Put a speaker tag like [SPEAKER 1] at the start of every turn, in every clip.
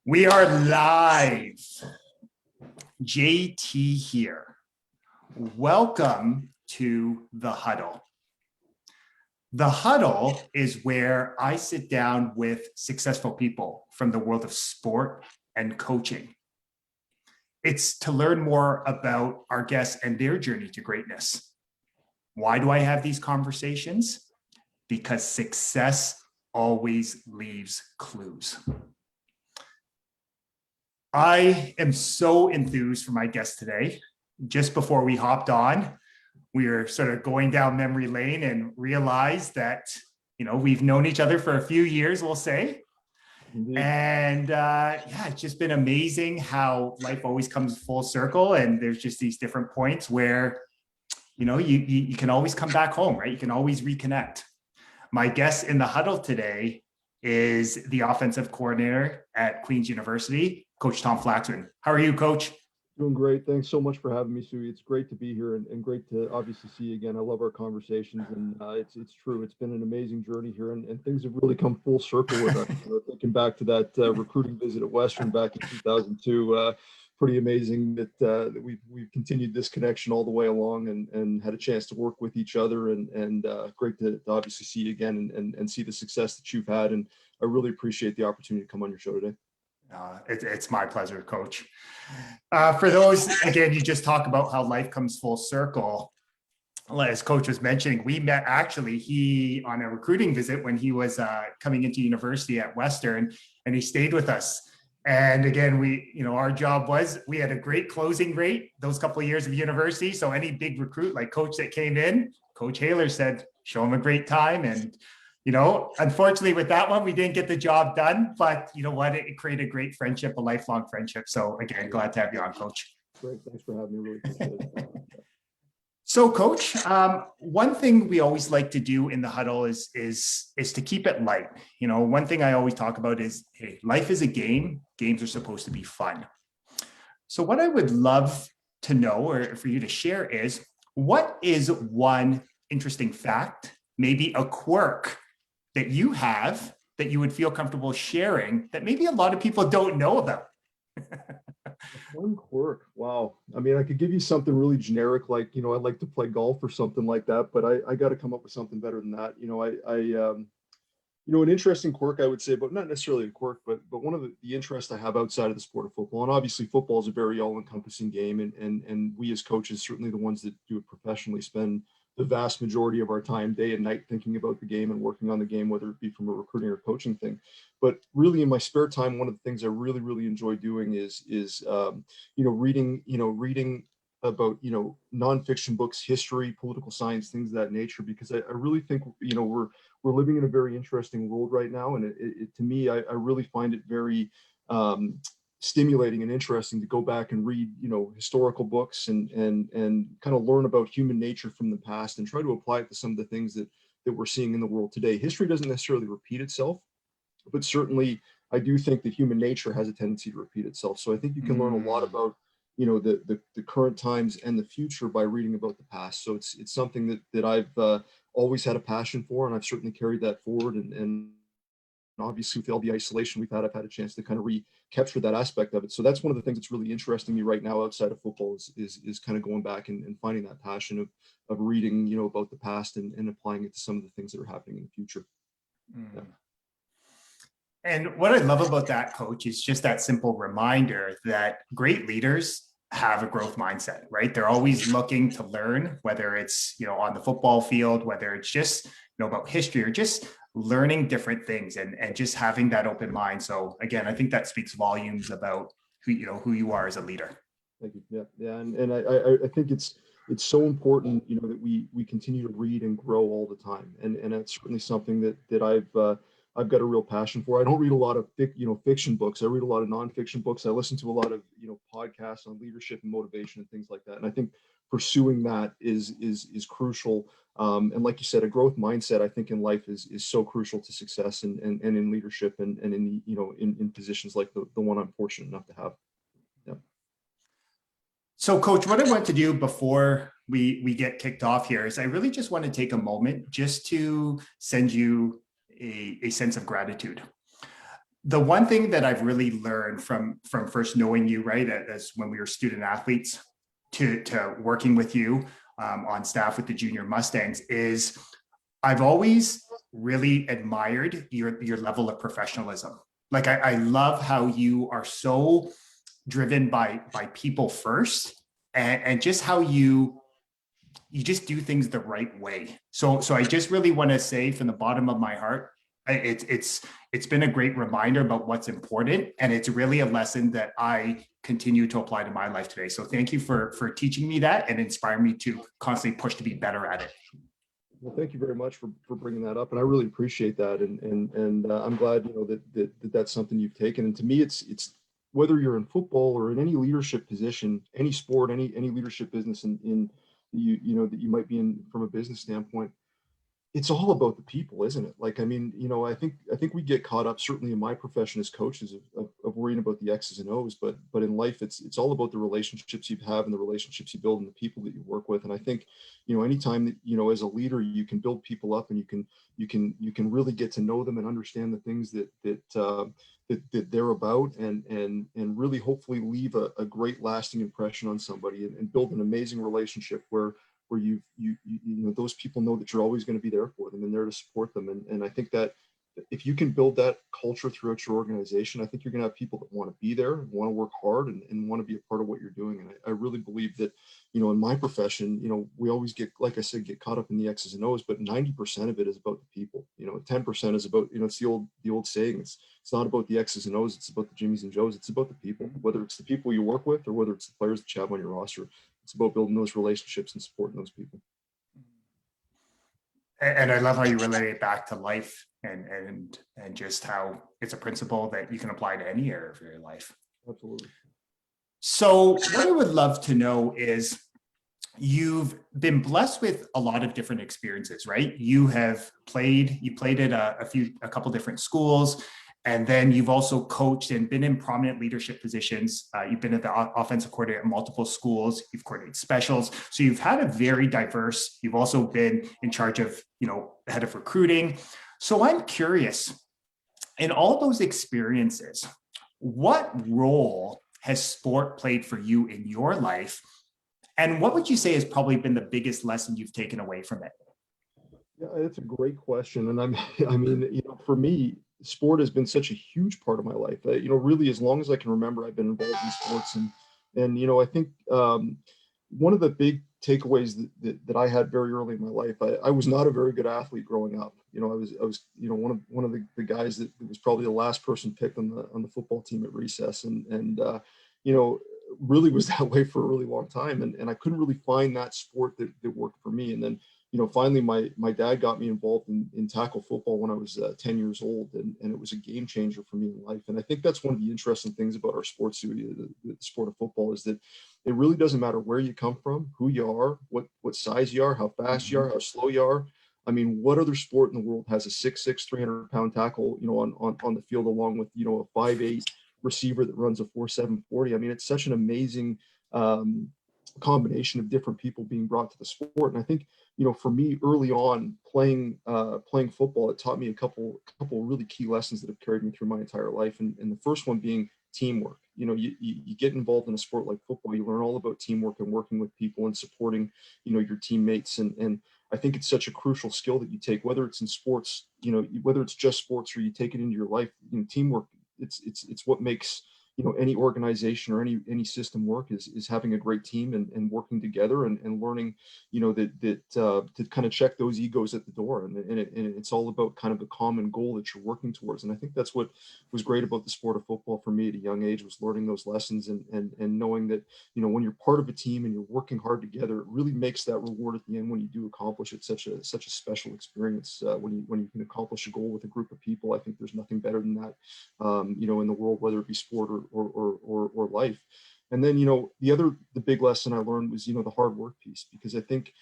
[SPEAKER 1] We are live. JT here. Welcome to The Huddle. The Huddle is where I sit down with successful people from the world of sport and coaching. It's to learn more about our guests and their journey to greatness. Why do I have these conversations? Because success always leaves clues. I am so enthused for my guest today. Just before we hopped on, we were sort of going down memory lane and realized that, we've known each other for a few years, we'll say. Indeed. And it's just been amazing how life always comes full circle. And there's just these different points where, you can always come back home, right? You can always reconnect. My guest in the huddle today is the offensive coordinator at Queen's University, Coach Tom Flaxman. How are you, Coach?
[SPEAKER 2] Doing great. Thanks so much for having me, Sue. It's great to be here and great to obviously see you again. I love our conversations, and it's true. It's been an amazing journey here, and things have really come full circle with us. Thinking back to that recruiting visit at Western back in 2002, pretty amazing that we've continued this connection all the way along and had a chance to work with each other, and great to obviously see you again and see the success that you've had. And I really appreciate the opportunity to come on your show today.
[SPEAKER 1] It's my pleasure, Coach. For those, again, you just talk about how life comes full circle. As Coach was mentioning, we met he on a recruiting visit when he was coming into university at Western, and he stayed with us. And again, our job was, we had a great closing rate those couple of years of university. So any big recruit like Coach that came in, Coach Haler said, show him a great time. And unfortunately with that one, we didn't get the job done, but you know what? It created a great friendship, a lifelong friendship. So again, glad to have you on, Coach.
[SPEAKER 2] Great. Thanks for having me. Really appreciate it.
[SPEAKER 1] So Coach, one thing we always like to do in the huddle is to keep it light. One thing I always talk about is, hey, life is a game. Games are supposed to be fun. So what I would love to know, or for you to share, is what is one interesting fact, maybe a quirk that you have that you would feel comfortable sharing that maybe a lot of people don't know about?
[SPEAKER 2] One quirk. Wow. I mean, I could give you something really generic, like, I like to play golf or something like that, but I got to come up with something better than that. An interesting quirk, I would say, but not necessarily a quirk, but one of the interests I have outside of the sport of football, and obviously football is a very all-encompassing game, and we as coaches, certainly the ones that do it professionally, spend the vast majority of our time, day and night, thinking about the game and working on the game, whether it be from a recruiting or coaching thing. But really, in my spare time, one of the things I really, really enjoy doing is reading about nonfiction books, history, political science, things of that nature, because I really think we're living in a very interesting world right now, and it to me, I really find it very stimulating and interesting to go back and read historical books and kind of learn about human nature from the past and try to apply it to some of the things that we're seeing in the world today. History doesn't necessarily repeat itself, but certainly I do think that human nature has a tendency to repeat itself. So I think you can learn a lot about the current times and the future by reading about the past. So it's something that I've always had a passion for, and I've certainly carried that forward, and obviously with all the isolation I've had a chance to kind of recapture that aspect of it. So that's one of the things that's really interesting me right now outside of football is kind of going back and finding that passion of reading, about the past and applying it to some of the things that are happening in the future. Yeah.
[SPEAKER 1] And what I love about that, Coach, is just that simple reminder that great leaders have a growth mindset, right? They're always looking to learn, whether it's, on the football field, whether it's just, about history or just learning different things and just having that open mind. So again, I think that speaks volumes about who you are as a leader. Thank
[SPEAKER 2] you. Yeah. And I think it's so important, that we continue to read and grow all the time. And that's certainly something that I've got a real passion for. I don't read a lot of fiction books. I read a lot of nonfiction books. I listen to a lot of podcasts on leadership and motivation and things like that. And I think pursuing that is crucial. And like you said, a growth mindset, I think in life is so crucial to success and in leadership and in in positions like the one I'm fortunate enough to have. Yeah.
[SPEAKER 1] So, Coach, what I want to do before we get kicked off here is I really just want to take a moment just to send you a sense of gratitude. The one thing that I've really learned from first knowing you, right, as when we were student athletes to working with you on staff with the Junior Mustangs is I've always really admired your level of professionalism. Like I love how you are so driven by people first and just how you just do things the right way. So I just really want to say from the bottom of my heart, it's been a great reminder about what's important, and it's really a lesson that I continue to apply to my life today. So thank you for teaching me that and inspiring me to constantly push to be better at it.
[SPEAKER 2] Well, thank you very much for bringing that up, and I really appreciate that. And I'm glad that's something you've taken. And to me, it's whether you're in football or in any leadership position, any sport, any leadership business in that you might be in from a business standpoint, it's all about the people, isn't it? Like, I mean, I think we get caught up, certainly in my profession as coaches, of worrying about the X's and O's, but in life, it's all about the relationships you have and the relationships you build and the people that you work with. And I think, anytime that, as a leader, you can build people up and you can really get to know them and understand the things that they're about, and really hopefully leave a great lasting impression on somebody, and build an amazing relationship where those people know that you're always going to be there for them and there to support them. And I think that if you can build that culture throughout your organization, I think you're going to have people that want to be there, want to work hard, and want to be a part of what you're doing. And I really believe that, in my profession, we always get, like I said, get caught up in the X's and O's, but 90% of it is about the people. 10% is about, it's the old saying, it's not about the X's and O's, it's about the Jimmies and Joes, it's about the people, whether it's the people you work with or whether it's the players that you have on your roster. It's about building those relationships and supporting those people.
[SPEAKER 1] And I love how you relate it back to life and just how it's a principle that you can apply to any area of your life.
[SPEAKER 2] Absolutely.
[SPEAKER 1] So what I would love to know is you've been blessed with a lot of different experiences, right? You played at a couple different schools, and then you've also coached and been in prominent leadership positions. You've been at the offensive coordinator at multiple schools. You've coordinated specials. So you've had a very diverse, you've also been in charge of, head of recruiting. So I'm curious, in all those experiences, what role has sport played for you in your life? And what would you say has probably been the biggest lesson you've taken away from it?
[SPEAKER 2] Yeah, that's a great question. And I mean, for me, sport has been such a huge part of my life. Really, as long as I can remember, I've been involved in sports, and I think one of the big takeaways that I had very early in my life, I was not a very good athlete growing up. I was one of the guys that was probably the last person picked on the football team at recess, and really was that way for a really long time, and I couldn't really find that sport that worked for me. And then finally my dad got me involved in tackle football when I was 10 years old, and it was a game changer for me in life. And I think that's one of the interesting things about our sports, the sport of football, is that it really doesn't matter where you come from, who you are, what size you are, how fast you are, how slow you are. I mean, what other sport in the world has a 6'6", 300-pound tackle, on the field, along with, a 5'8" receiver that runs a 4.7 40? I mean, it's such an amazing combination of different people being brought to the sport. And I think, for me early on playing football, it taught me a couple really key lessons that have carried me through my entire life. And the first one being teamwork. You get involved in a sport like football, you learn all about teamwork and working with people and supporting, your teammates. And I think it's such a crucial skill that you take, whether it's in sports, whether it's just sports or you take it into your life. Teamwork, it's what makes any organization or any system work, is having a great team and working together and learning that to kind of check those egos at the door, and it's all about kind of a common goal that you're working towards. And I think that's what was great about the sport of football for me at a young age, was learning those lessons and knowing that when you're part of a team and you're working hard together, it really makes that reward at the end when you do accomplish it such a special experience. When you can accomplish a goal with a group of people, I think there's nothing better than that in the world, whether it be sport or life. And then the big lesson I learned was the hard work piece, because I think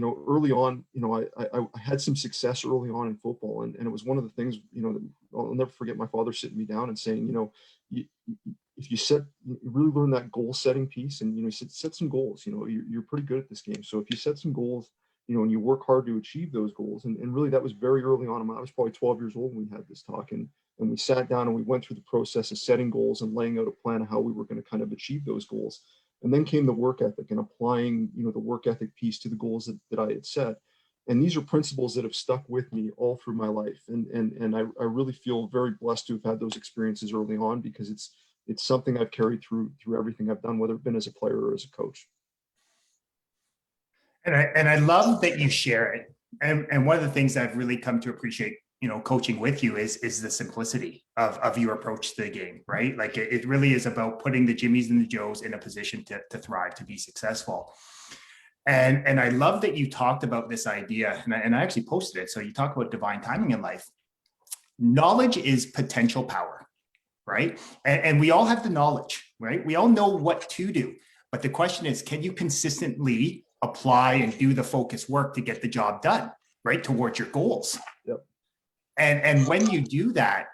[SPEAKER 2] early on, I had some success early on in football, and it was one of the things that I'll never forget my father sitting me down and saying, if you really learn that goal setting piece, and he said, set some goals. You're pretty good at this game, so if you set some goals, and you work hard to achieve those goals. And really, that was very early on. I was probably 12 years old when we had this talk, and And we sat down and we went through the process of setting goals and laying out a plan of how we were going to kind of achieve those goals. And then came the work ethic and applying, the work ethic piece to the goals that I had set. And these are principles that have stuck with me all through my life. And I really feel very blessed to have had those experiences early on, because it's something I've carried through everything I've done, whether it's been as a player or as a coach.
[SPEAKER 1] And I love that you share it. And one of the things I've really come to appreciate, coaching with you is the simplicity of your approach to the game, right? Like it really is about putting the Jimmies and the Joes in a position to thrive, to be successful. And I love that you talked about this idea, and I actually posted it. So you talk about divine timing in life. Knowledge is potential power, right? And we all have the knowledge, right? We all know what to do. But the question is, can you consistently apply and do the focused work to get the job done, right? Towards your goals.
[SPEAKER 2] Yep.
[SPEAKER 1] And when you do that,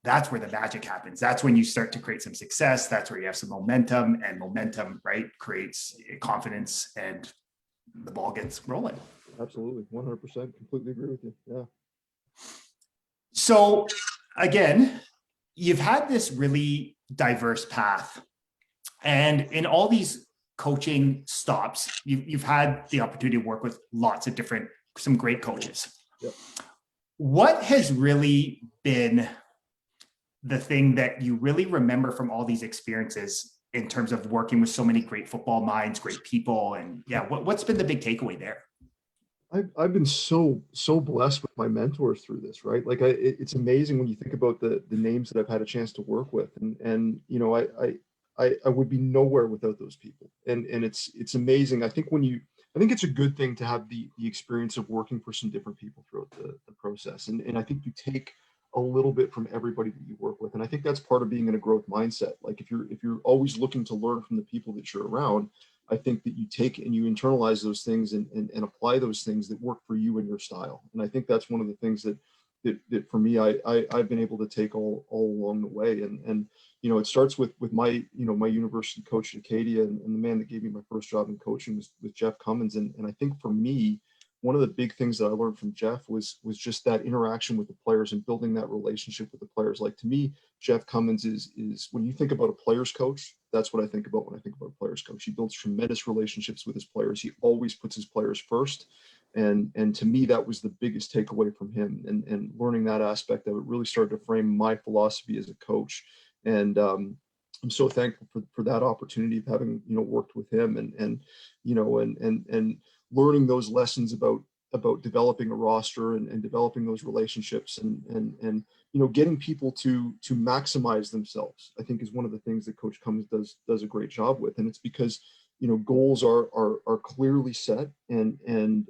[SPEAKER 1] that's where the magic happens. That's when you start to create some success. That's where you have some momentum, and momentum, right, creates confidence, and the ball gets rolling.
[SPEAKER 2] Absolutely. 100%. Completely agree with you. Yeah.
[SPEAKER 1] So again, you've had this really diverse path, and in all these coaching stops, you've had the opportunity to work with lots of some great coaches.
[SPEAKER 2] Yep.
[SPEAKER 1] What has really been the thing that you really remember from all these experiences in terms of working with so many great football minds, great people? And what's been the big takeaway there?
[SPEAKER 2] I've been so blessed with my mentors through this, right? Like it's amazing when you think about the names that I've had a chance to work with, and I would be nowhere without those people. And it's amazing. I think it's a good thing to have the experience of working for some different people throughout the process. And I think you take a little bit from everybody that you work with. And I think that's part of being in a growth mindset. Like if you're always looking to learn from the people that you're around, I think that you take and you internalize those things and apply those things that work for you and your style. And I think that's one of the things that for me, I've been able to take all along the way. And it starts with my, my university coach at Acadia, and the man that gave me my first job in coaching was Jeff Cummins. And I think for me, one of the big things that I learned from Jeff was just that interaction with the players and building that relationship with the players. Like to me, Jeff Cummins is when you think about a player's coach, that's what I think about when I think about a player's coach. He builds tremendous relationships with his players. He always puts his players first. And to me, that was the biggest takeaway from him, and learning that aspect of it really started to frame my philosophy as a coach. And I'm so thankful for that opportunity of having, worked with him and learning those lessons about developing a roster and developing those relationships and getting people to maximize themselves, I think is one of the things that Coach Cummins does a great job with. And it's because goals are clearly set and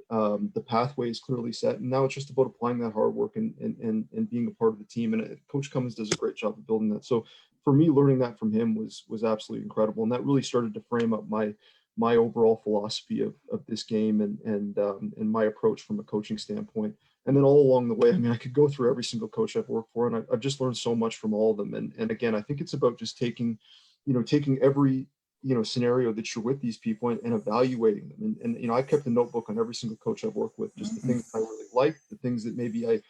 [SPEAKER 2] the pathway is clearly set, and now it's just about applying that hard work and being a part of the team. And Coach Cummins does a great job of building that. So for me, learning that from him was absolutely incredible, and that really started to frame up my overall philosophy of this game and my approach from a coaching standpoint. And then all along the way, I mean, I could go through every single coach I've worked for, and I've just learned so much from all of them. And again, I think it's about just taking every scenario that you're with these people and evaluating them. And I kept a notebook on every single coach I've worked with, just the things I really liked, the things that maybe I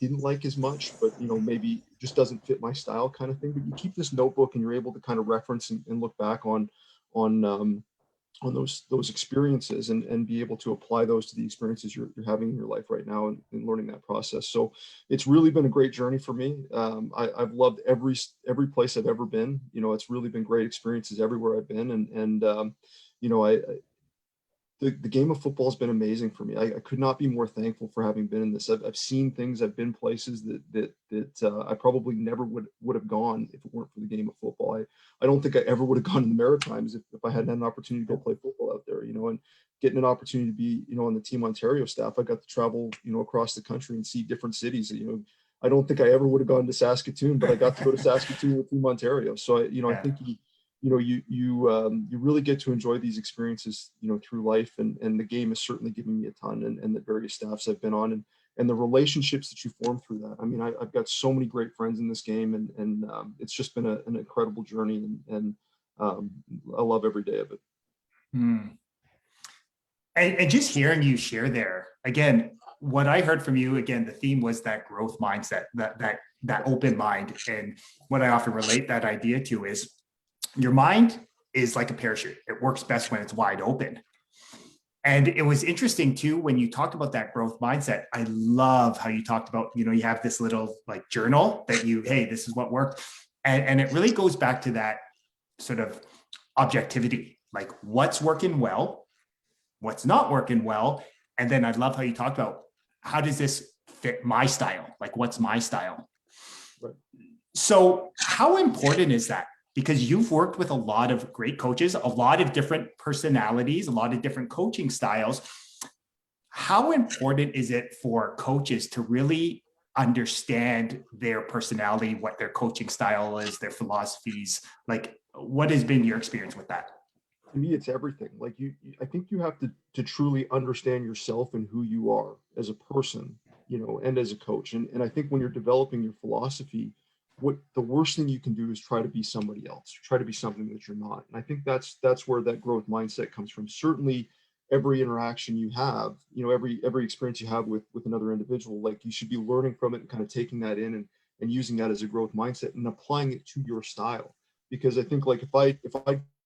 [SPEAKER 2] didn't like as much, but maybe just doesn't fit my style, kind of thing. But you keep this notebook and you're able to kind of reference and look back on those experiences and be able to apply those to the experiences you're having in your life right now and learning that process. So it's really been a great journey for me. I've loved every place I've ever been. It's really been great experiences everywhere I've been. And the game of football has been amazing for me. I could not be more thankful for having been in this. I've seen things, I've been places that I probably never would have gone if it weren't for the game of football. I don't think I ever would have gone to the Maritimes if I hadn't had an opportunity to go play football out there, and getting an opportunity to be, on the Team Ontario staff. I got to travel, across the country and see different cities. I don't think I ever would have gone to Saskatoon, but I got to go to Saskatoon with Team Ontario. So I think you really get to enjoy these experiences, through life, and the game has certainly given me a ton, and the various staffs I've been on, and the relationships that you form through that. I mean, I've got so many great friends in this game, and it's just been an incredible journey, and I love every day of it.
[SPEAKER 1] And just hearing you share there, again, what I heard from you, again, the theme was that growth mindset, that open mind. And what I often relate that idea to is your mind is like a parachute. It works best when it's wide open. And it was interesting too, when you talked about that growth mindset. I love how you talked about, you have this little like journal that hey, this is what worked. And it really goes back to that sort of objectivity, like what's working well, what's not working well. And then I love how you talked about, how does this fit my style? Like, what's my style?
[SPEAKER 2] Right.
[SPEAKER 1] So how important is that? Because you've worked with a lot of great coaches, a lot of different personalities, a lot of different coaching styles. How important is it for coaches to really understand their personality, what their coaching style is, their philosophies? Like, what has been your experience with that?
[SPEAKER 2] To me, it's everything. Like I think you have to truly understand yourself and who you are as a person, and as a coach. And I think when you're developing your philosophy, what the worst thing you can do is try to be somebody else, try to be something that you're not. And I think that's where that growth mindset comes from. Certainly every interaction you have, every experience you have with another individual, like you should be learning from it and kind of taking that in and using that as a growth mindset and applying it to your style. Because I think like if I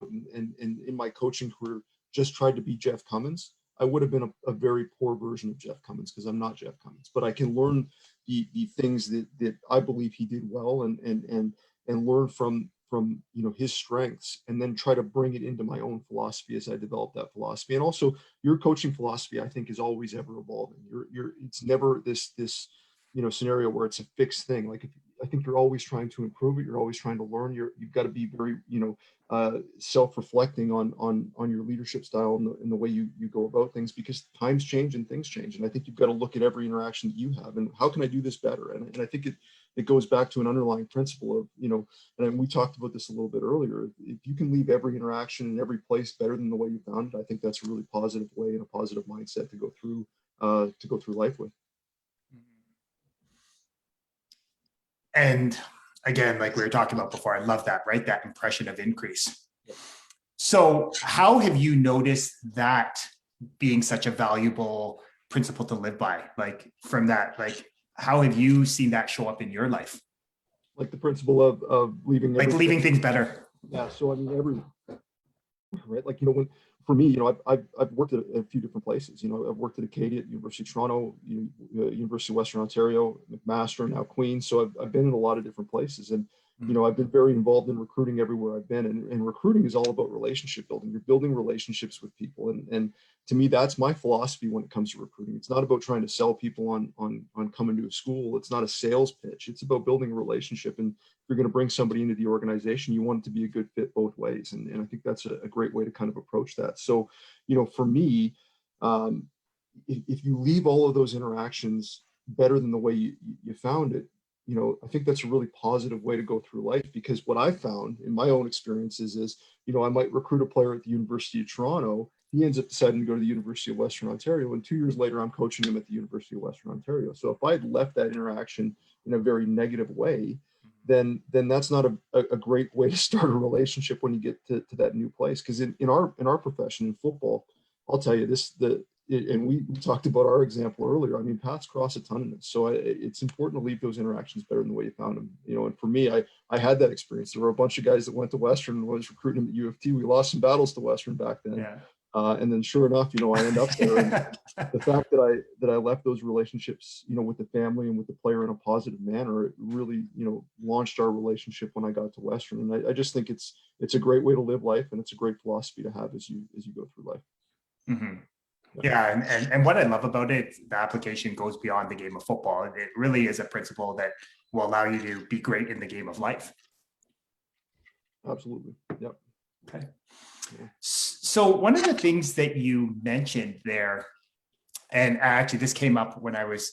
[SPEAKER 2] and in my coaching career just tried to be Jeff Cummins, I would have been a very poor version of Jeff Cummins, because I'm not Jeff Cummins. But I can learn the things that I believe he did well, and learn from his strengths, and then try to bring it into my own philosophy as I develop that philosophy. And also your coaching philosophy, I think, is always ever evolving. It's never this scenario where it's a fixed thing. Like I think you're always trying to improve it. You're always trying to learn. You've got to be very, self-reflecting on your leadership style and the way you go about things, because times change and things change. And I think you've got to look at every interaction that you have and how can I do this better? And I think it goes back to an underlying principle of, and we talked about this a little bit earlier. If you can leave every interaction in every place better than the way you found it, I think that's a really positive way and a positive mindset to go through life with.
[SPEAKER 1] And again, like we were talking about before, I love that, right? That impression of increase. So how have you noticed that being such a valuable principle to live by? Like from that, like how have you seen that show up in your life?
[SPEAKER 2] Like the principle of leaving,
[SPEAKER 1] like leaving things better.
[SPEAKER 2] Yeah. So I mean, right? Like, for me, I've worked at a few different places. I've worked at Acadia, at University of Toronto, University of Western Ontario, McMaster, now Queen's. So I've been in a lot of different places, and I've been very involved in recruiting everywhere I've been. And recruiting is all about relationship building. You're building relationships with people, and to me, that's my philosophy when it comes to recruiting. It's not about trying to sell people on coming to a school. It's not a sales pitch. It's about building a relationship. And if you're going to bring somebody into the organization, you want it to be a good fit both ways. And I think that's a great way to kind of approach that. So, for me, if you leave all of those interactions better than the way you found it, I think that's a really positive way to go through life. Because what I found in my own experiences is, I might recruit a player at the University of Toronto. He ends up deciding to go to the University of Western Ontario. And 2 years later, I'm coaching him at the University of Western Ontario. So if I had left that interaction in a very negative way, then that's not a great way to start a relationship when you get to that new place. Because in our profession, in football, I'll tell you this, and we talked about our example earlier. I mean, paths cross a ton of it. So it's important to leave those interactions better than the way you found them. And for me, I had that experience. There were a bunch of guys that went to Western and was recruiting them at U of T. We lost some battles to Western back then. Yeah. And then sure enough, I end up there. And the fact that I left those relationships, with the family and with the player in a positive manner, it really, launched our relationship when I got to Western. And I just think it's a great way to live life, and it's a great philosophy to have as you go through life.
[SPEAKER 1] Mm-hmm. Yeah, and what I love about it, the application goes beyond the game of football. It really is a principle that will allow you to be great in the game of life.
[SPEAKER 2] Absolutely. Yep.
[SPEAKER 1] Okay. Yeah. So one of the things that you mentioned there, and actually this came up when I was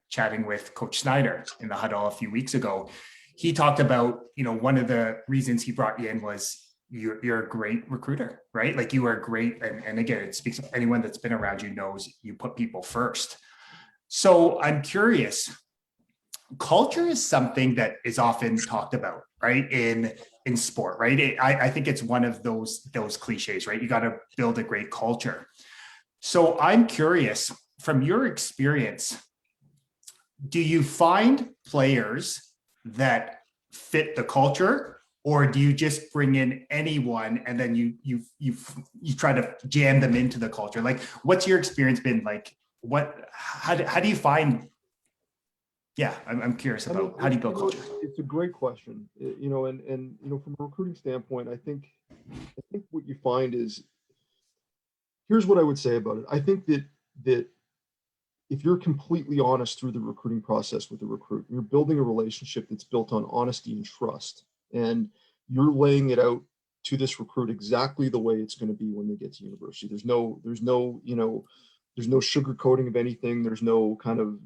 [SPEAKER 1] chatting with Coach Snyder in the huddle a few weeks ago, he talked about, one of the reasons he brought you in was you're a great recruiter, right? Like you are great. And again, it speaks of anyone that's been around you knows you put people first. So I'm curious, culture is something that is often talked about, right? In sport, right? I think it's one of those cliches, right? You got to build a great culture. So I'm curious, from your experience, do you find players that fit the culture, or do you just bring in anyone and then you try to jam them into the culture? Like, what's your experience been like? How do you find? Yeah, I'm curious about how do you build culture?
[SPEAKER 2] It's a great question. And from a recruiting standpoint, I think what you find is, here's what I would say about it. I think that if you're completely honest through the recruiting process with the recruit, you're building a relationship that's built on honesty and trust, and you're laying it out to this recruit exactly the way it's going to be when they get to university. There's no sugarcoating of anything. There's no kind of,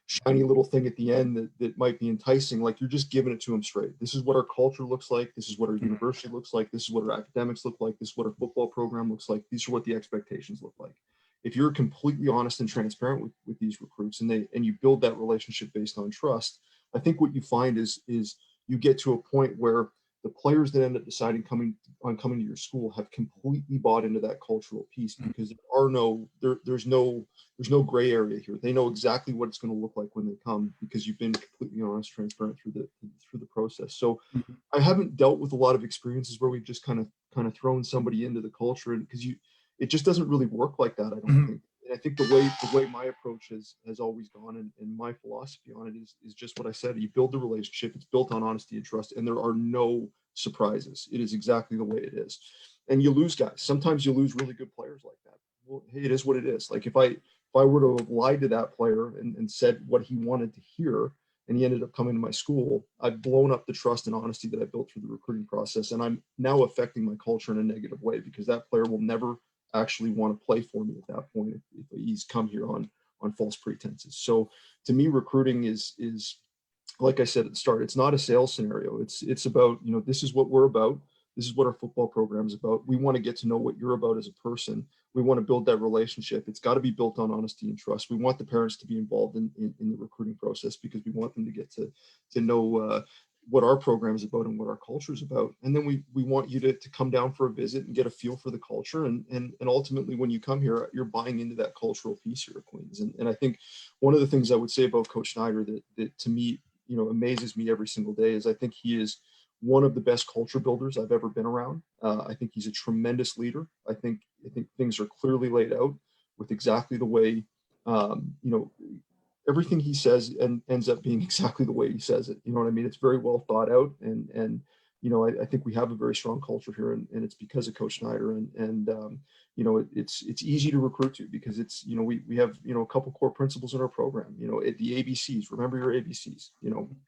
[SPEAKER 2] shiny little thing at the end that might be enticing. Like, you're just giving it to them straight. This is what our culture looks like. This is what our university looks like. This is what our academics look like. This is what our football program looks like. These are what the expectations look like. If you're completely honest and transparent with these recruits, and you build that relationship based on trust, I think what you find is you get to a point where the players that end up deciding coming to your school have completely bought into that cultural piece, because there's no gray area here. They know exactly what it's going to look like when they come, because you've been completely honest, transparent through the process. So I haven't dealt with a lot of experiences where we've just kind of thrown somebody into the culture, and because it just doesn't really work like that, I don't think. And I think the way my approach has always gone, and my philosophy on it is just what I said. You build the relationship, it's built on honesty and trust, and there are no surprises. It is exactly the way it is. And you lose guys. Sometimes you lose really good players like that. Well, hey, it is what it is. Like, if I were to have lied to that player and said what he wanted to hear, and he ended up coming to my school, I've blown up the trust and honesty that I built through the recruiting process. And I'm now affecting my culture in a negative way, because that player will never actually want to play for me at that point if he's come here on false pretenses. So to me, recruiting is like I said at the start, it's not a sales scenario. It's about, this is what we're about. This is what our football program is about. We want to get to know what you're about as a person. We want to build that relationship. It's got to be built on honesty and trust. We want the parents to be involved in the recruiting process, because we want them to get to know what our program is about and what our culture is about. And then we want you to come down for a visit and get a feel for the culture. And ultimately, when you come here, you're buying into that cultural piece here at Queens. And I think one of the things I would say about Coach Schneider that to me, amazes me every single day is I think he is one of the best culture builders I've ever been around. I think he's a tremendous leader. I think things are clearly laid out with exactly the way, everything he says and ends up being exactly the way he says it. You know what I mean? It's very well thought out. And I think we have a very strong culture here, and it's because of Coach Schneider. It's easy to recruit to, because it's, we have, a couple core principles in our program, at the ABCs. Remember your ABCs.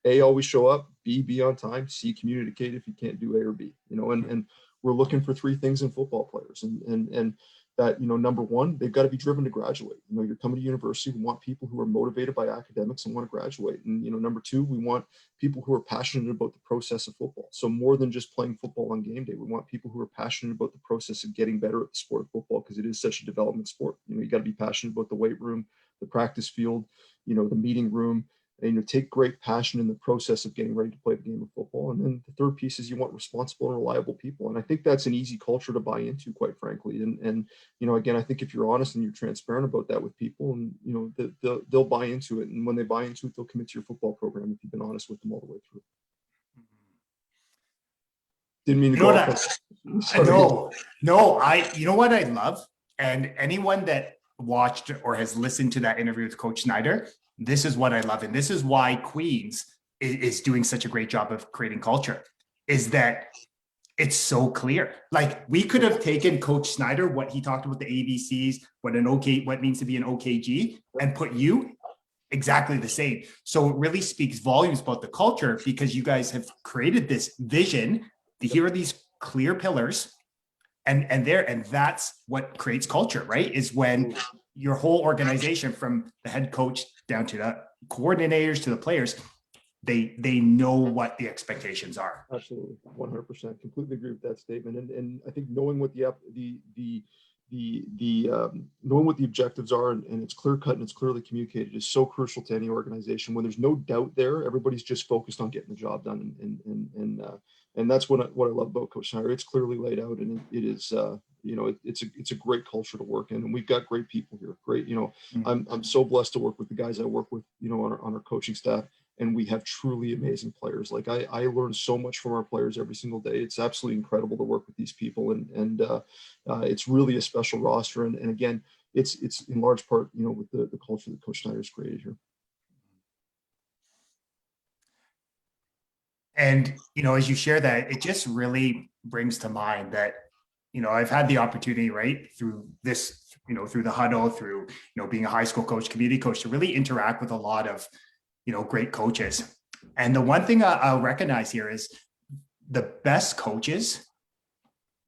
[SPEAKER 2] A, always show up. B, be on time. C, communicate if you can't do A or B. And we're looking for three things in football players, and that, number one, they've got to be driven to graduate. You're coming to university. We want people who are motivated by academics and want to graduate. And, number two, we want people who are passionate about the process of football. So more than just playing football on game day, we want people who are passionate about the process of getting better at the sport of football, because it is such a development sport. You got to be passionate about the weight room, the practice field, the meeting room, and take great passion in the process of getting ready to play the game of football. And then the third piece is you want responsible and reliable people. And I think that's an easy culture to buy into, quite frankly. And again, I think if you're honest and you're transparent about that with people, and they'll buy into it. And when they buy into it, they'll commit to your football program if you've been honest with them all the way through. Didn't mean to go off.
[SPEAKER 1] You know what I love, and anyone that watched or has listened to that interview with Coach Schneider, this is what I love, and this is why Queens is doing such a great job of creating culture, is that it's so clear. Like, we could have taken Coach Schneider, what he talked about, the ABCs, what means to be an OKG, and put you exactly the same. So it really speaks volumes about the culture, because you guys have created this vision. Here are these clear pillars, and that's what creates culture, right? Is when your whole organization, from the head coach down to the coordinators to the players, they know what the expectations are.
[SPEAKER 2] Absolutely, 100%. Completely agree with that statement. And I think knowing what knowing what the objectives are, and it's clear cut and it's clearly communicated, is so crucial to any organization. When there's no doubt there, everybody's just focused on getting the job done. And that's what I love about Coach Schneider. It's clearly laid out, and it is it's a great culture to work in, and we've got great people here. Great,
[SPEAKER 1] Mm.
[SPEAKER 2] I'm so blessed to work with the guys I work with, on our coaching staff, and we have truly amazing players. Like I learn so much from our players every single day. It's absolutely incredible to work with these people, and it's really a special roster. And again, it's in large part, with the culture that Coach Snyder's created here.
[SPEAKER 1] And, as you share that, it just really brings to mind that, I've had the opportunity, right, through this, through the huddle, through, being a high school coach, community coach, to really interact with a lot of, great coaches. And the one thing I'll recognize here is the best coaches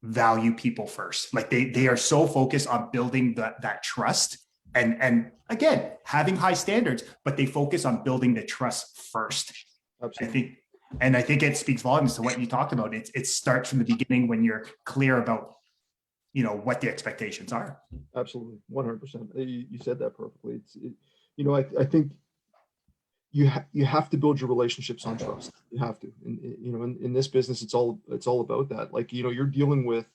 [SPEAKER 1] value people first. Like they are so focused on building that trust and again, having high standards, but they focus on building the trust first.
[SPEAKER 2] Absolutely.
[SPEAKER 1] I think it speaks volumes to what you talked about. It starts from the beginning when you're clear about, what the expectations are.
[SPEAKER 2] Absolutely. 100%. You said that perfectly. I think you have to build your relationships on trust. You have to, in this business, it's all about that. Like, you're dealing with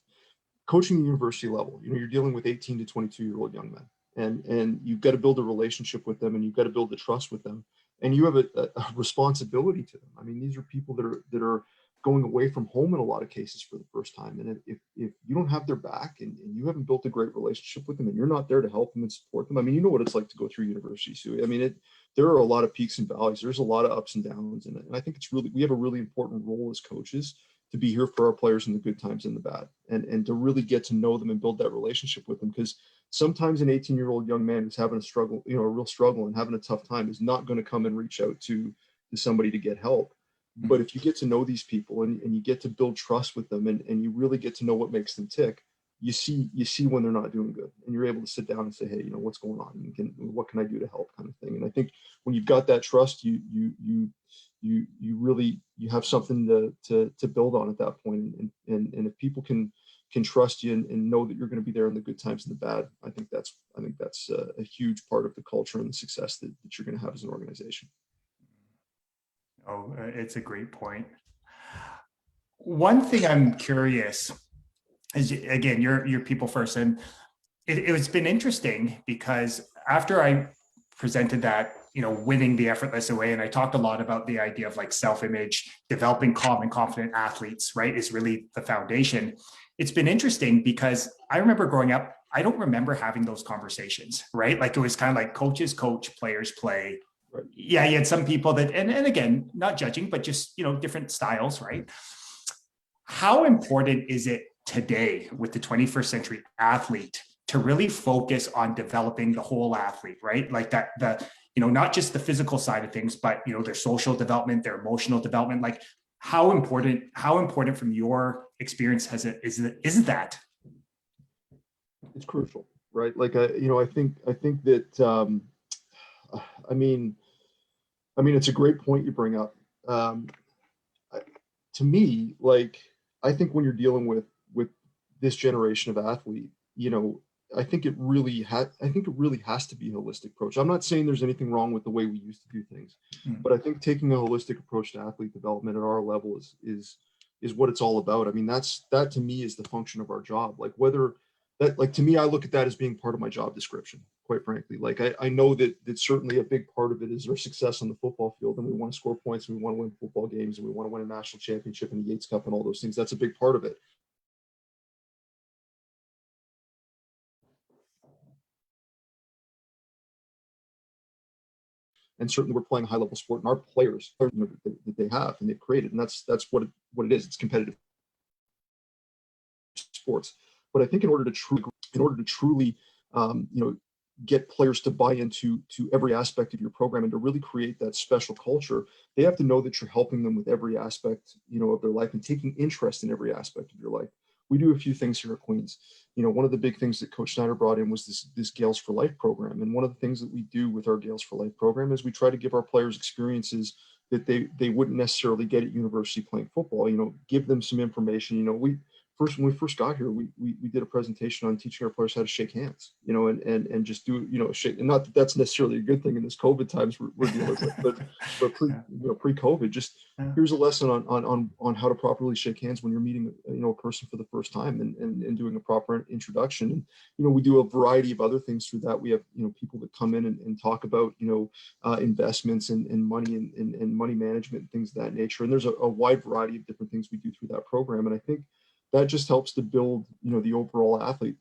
[SPEAKER 2] coaching the university level, you're dealing with 18 to 22-year-old young men, and you've got to build a relationship with them, and you've got to build the trust with them, and you have a responsibility to them. I mean, these are people that are going away from home in a lot of cases for the first time. And if you don't have their back, and you haven't built a great relationship with them, and you're not there to help them and support them, I mean, you know what it's like to go through university. So, I mean, there are a lot of peaks and valleys. There's a lot of ups and downs. And I think we have a really important role as coaches to be here for our players in the good times and the bad, and to really get to know them and build that relationship with them. Because sometimes an 18-year-old young man who's having a struggle, a real struggle and having a tough time, is not going to come and reach out to somebody to get help. But if you get to know these people, and you get to build trust with them, and you really get to know what makes them tick, you see when they're not doing good, and you're able to sit down and say, hey, what's going on, and what can I do to help, kind of thing. And I think when you've got that trust, you really have something to build on at that point. And if people can trust you and know that you're going to be there in the good times and the bad, I think that's a huge part of the culture and the success that you're going to have as an organization.
[SPEAKER 1] Oh, it's a great point. One thing I'm curious is, again, you're people first, and it's been interesting because after I presented that, winning the effortless way, and I talked a lot about the idea of like self-image, developing calm and confident athletes, right, is really the foundation. It's been interesting because I remember growing up, I don't remember having those conversations, right? Like it was kind of like coaches coach, players play.
[SPEAKER 2] Right.
[SPEAKER 1] Yeah, you had some people that, and again, not judging, but just, different styles, right? How important is it today with the 21st century athlete to really focus on developing the whole athlete, right? Like that, not just the physical side of things, but, their social development, their emotional development. Like how important from your experience is that?
[SPEAKER 2] It's crucial, right? Like, I think that, I mean, it's a great point you bring up. To me, like, I think when you're dealing with this generation of athlete, I think it really has to be a holistic approach. I'm not saying there's anything wrong with the way we used to do things, but I think taking a holistic approach to athlete development at our level is what it's all about. I mean, that to me is the function of our job. Like, to me, I look at that as being part of my job description, quite frankly. Like, I know that certainly a big part of it is our success on the football field, and we want to score points, and we want to win football games, and we want to win a national championship and the Yates Cup and all those things. That's a big part of it. And certainly we're playing a high level sport, and our players that they have and they've created, and that's what it is. It's competitive sports. But I think in order to truly get players to buy into every aspect of your program and to really create that special culture, they have to know that you're helping them with every aspect of their life and taking interest in every aspect of your life. We do a few things here at Queens. One of the big things that Coach Snyder brought in was this Gales for Life program. And one of the things that we do with our Gales for Life program is we try to give our players experiences that they wouldn't necessarily get at university playing football. Give them some information. when we first got here, we did a presentation on teaching our players how to shake hands, and just do, shake. And not that that's necessarily a good thing in this COVID times we're dealing with, but pre-COVID, just here's a lesson on how to properly shake hands when you're meeting, a person for the first time, and doing a proper introduction. And, we do a variety of other things through that. We have, people that come in and talk about, investments and money and money management and things of that nature. And there's a wide variety of different things we do through that program. And I think that just helps to build, the overall athlete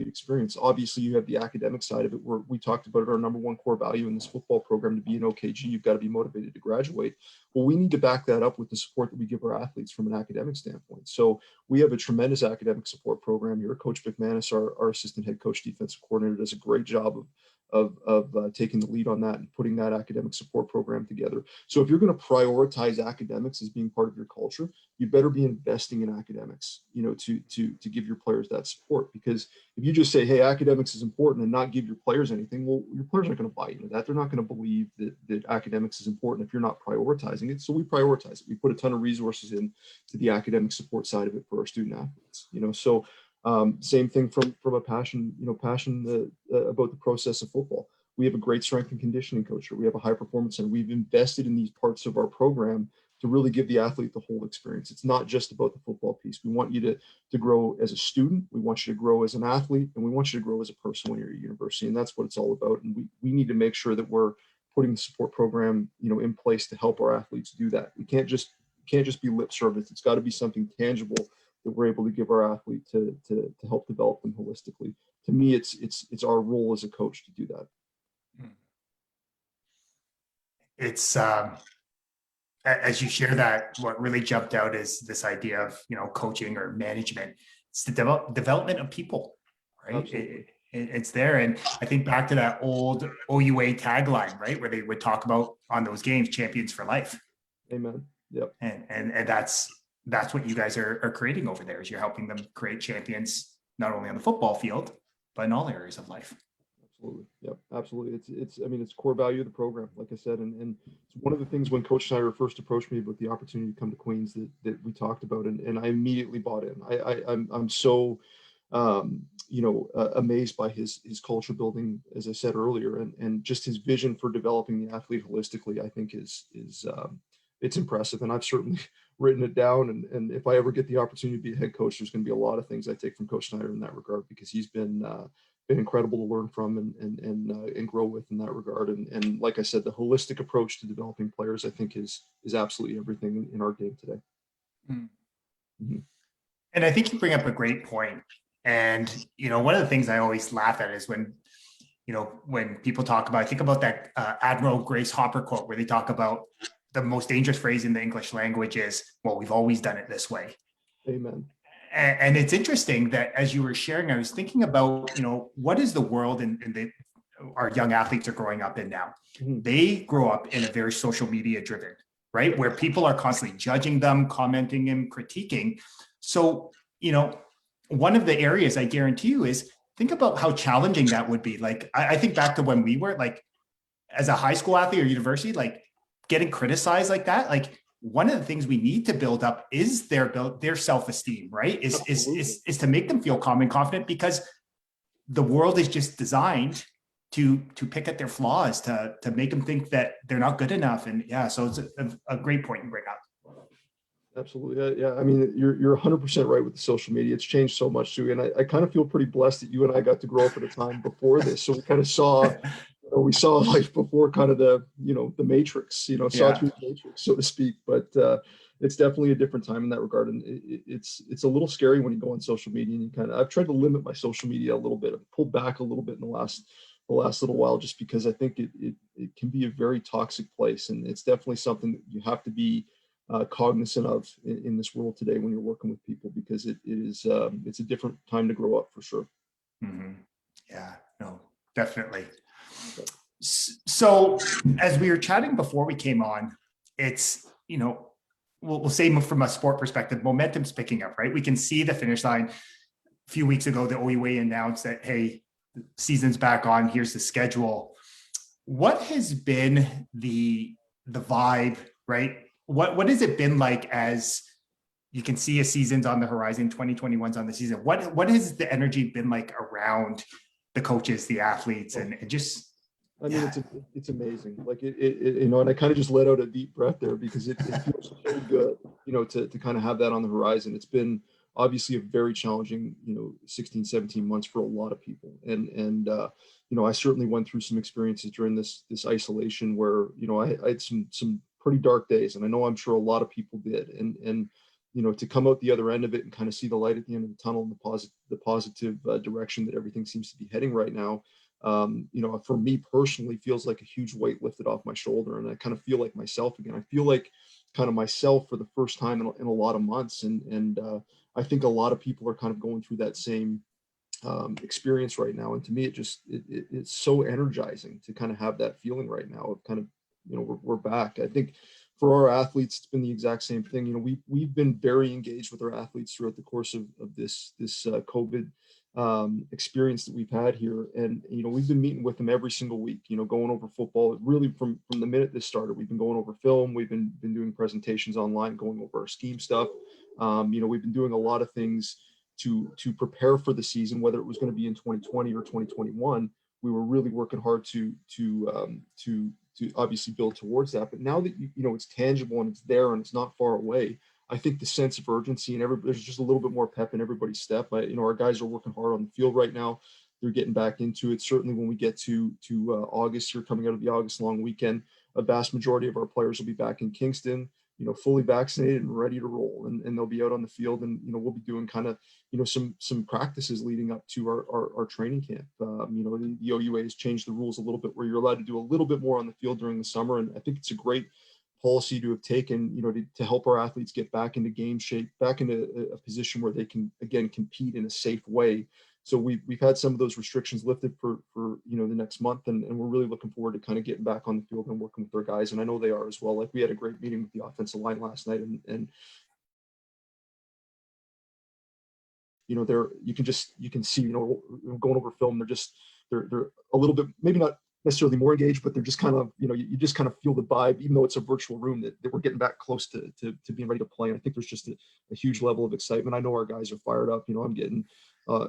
[SPEAKER 2] experience. Obviously, you have the academic side of it, where we talked about it, our number one core value in this football program: to be an OKG, you've got to be motivated to graduate. Well, we need to back that up with the support that we give our athletes from an academic standpoint. So we have a tremendous academic support program here. Coach McManus, our assistant head coach, defensive coordinator, does a great job of taking the lead on that and putting that academic support program together. So if you're going to prioritize academics as being part of your culture, you better be investing in academics, to give your players that support. Because if you just say, hey, academics is important, and not give your players anything, well, your players aren't going to buy into that. They're not going to believe that academics is important if you're not prioritizing it. So we prioritize it. We put a ton of resources into the academic support side of it for our student athletes. So same thing from a passion about the process of football. We have a great strength and conditioning coach here. We have a high performance center. We've invested in these parts of our program to really give the athlete the whole experience. It's not just about the football piece. We want you to grow as a student. We want you to grow as an athlete, and we want you to grow as a person when you're at university. And that's what it's all about. And we need to make sure that we're putting the support program, in place to help our athletes do that. We can't just be lip service. It's got to be something tangible that we're able to give our athlete to help develop them holistically. To me, it's our role as a coach to do that.
[SPEAKER 1] It's as you share that, what really jumped out is this idea of, coaching or management. It's the development of people, right? It's there. And I think back to that old OUA tagline, right, where they would talk about on those games, champions for life.
[SPEAKER 2] Amen. Yep.
[SPEAKER 1] And that's what you guys are creating over there, is you're helping them create champions, not only on the football field, but in all areas of life.
[SPEAKER 2] Absolutely. Yep. Absolutely. It's core value of the program, like I said, and it's one of the things when Coach Snyder first approached me about the opportunity to come to Queens that we talked about, and I immediately bought in. I'm so amazed by his culture building, as I said earlier, and just his vision for developing the athlete holistically. I think is it's impressive, and I've certainly written it down. And if I ever get the opportunity to be a head coach, there's going to be a lot of things I take from Coach Snyder in that regard, because he's been incredible to learn from and grow with in that regard. And like I said, the holistic approach to developing players, I think, is absolutely everything in our game today. Mm-hmm.
[SPEAKER 1] And I think you bring up a great point. And, one of the things I always laugh at is when people talk about, I think about that Admiral Grace Hopper quote, where they talk about the most dangerous phrase in the English language is, well, we've always done it this way.
[SPEAKER 2] Amen.
[SPEAKER 1] And it's interesting that as you were sharing, I was thinking about, what is the world and our young athletes are growing up in now? Mm-hmm. They grow up in a very social media driven, right? Where people are constantly judging them, commenting and critiquing. So, one of the areas I guarantee you is, think about how challenging that would be. Like, I think back to when we were like, as a high school athlete or university, like getting criticized like that, like, one of the things we need to build up is their self-esteem, right? Is to make them feel calm and confident, because the world is just designed to pick at their flaws, to make them think that they're not good enough. And yeah, so it's a great point you bring up.
[SPEAKER 2] Absolutely. Yeah. You're 100% right with the social media. It's changed so much too. And I kind of feel pretty blessed that you and I got to grow up at a time before this. So we kind of we saw life before kind of the matrix, saw through the matrix, so to speak. But it's definitely a different time in that regard. And it's a little scary when you go on social media, and I've tried to limit my social media a little bit. I've pulled back a little bit in the last little while, just because I think it can be a very toxic place. And it's definitely something that you have to be cognizant of in this world today when you're working with people, because it's a different time to grow up for sure.
[SPEAKER 1] Mm-hmm. Yeah, no, definitely. So as we were chatting before we came on, it's, we'll say from a sport perspective, momentum's picking up, right? We can see the finish line. A few weeks ago, the OUA announced that, hey, the season's back on, here's the schedule. What has been the vibe, right? What has it been like as you can see a season's on the horizon, 2021's on the season. What has the energy been like around the coaches, the athletes, and just,
[SPEAKER 2] I mean, it's amazing. Like you know, and I kind of just let out a deep breath there because it feels so good, you know, to kind of have that on the horizon. It's been obviously a very challenging, you know, 16, 17 months for a lot of people. And you know, I certainly went through some experiences during this isolation where, you know, I had some pretty dark days, and I know I'm sure a lot of people did. And you know, to come out the other end of it and kind of see the light at the end of the tunnel and the positive direction that everything seems to be heading right now, you know, for me personally, feels like a huge weight lifted off my shoulder, and I kind of feel like myself again. I feel like kind of myself for the first time in a lot of months, and I think a lot of people are kind of going through that same experience right now. And to me, it's so energizing to kind of have that feeling right now of kind of, you know, we're back. I think for our athletes, it's been the exact same thing. You know, we've been very engaged with our athletes throughout the course of this COVID experience that we've had here. And, you know, we've been meeting with them every single week, you know, going over football. Really from the minute this started, we've been going over film. We've been doing presentations online, going over our scheme stuff. You know, we've been doing a lot of things to prepare for the season, whether it was going to be in 2020 or 2021. We were really working hard to obviously build towards that. But now that you know it's tangible and it's there and it's not far away, I think the sense of urgency and there's just a little bit more pep in everybody's step. You know, our guys are working hard on the field right now. They're getting back into it. Certainly, when we get to August here, coming out of the August long weekend, a vast majority of our players will be back in Kingston, you know, fully vaccinated and ready to roll, and they'll be out on the field, and you know, we'll be doing kind of, you know, some practices leading up to our training camp. You know, the OUA has changed the rules a little bit where you're allowed to do a little bit more on the field during the summer, and I think it's a great policy to have taken, you know, to help our athletes get back into game shape, back into a position where they can again compete in a safe way. So we've had some of those restrictions lifted for you know the next month, and we're really looking forward to kind of getting back on the field and working with our guys, and I know they are as well. Like, we had a great meeting with the offensive line last night, and you know, you can see, you know, going over film, they're a little bit, maybe not necessarily more engaged, but they're just kind of, you know, you just kind of feel the vibe, even though it's a virtual room, that we're getting back close to being ready to play. And I think there's just a huge level of excitement. I know our guys are fired up. You know, I'm getting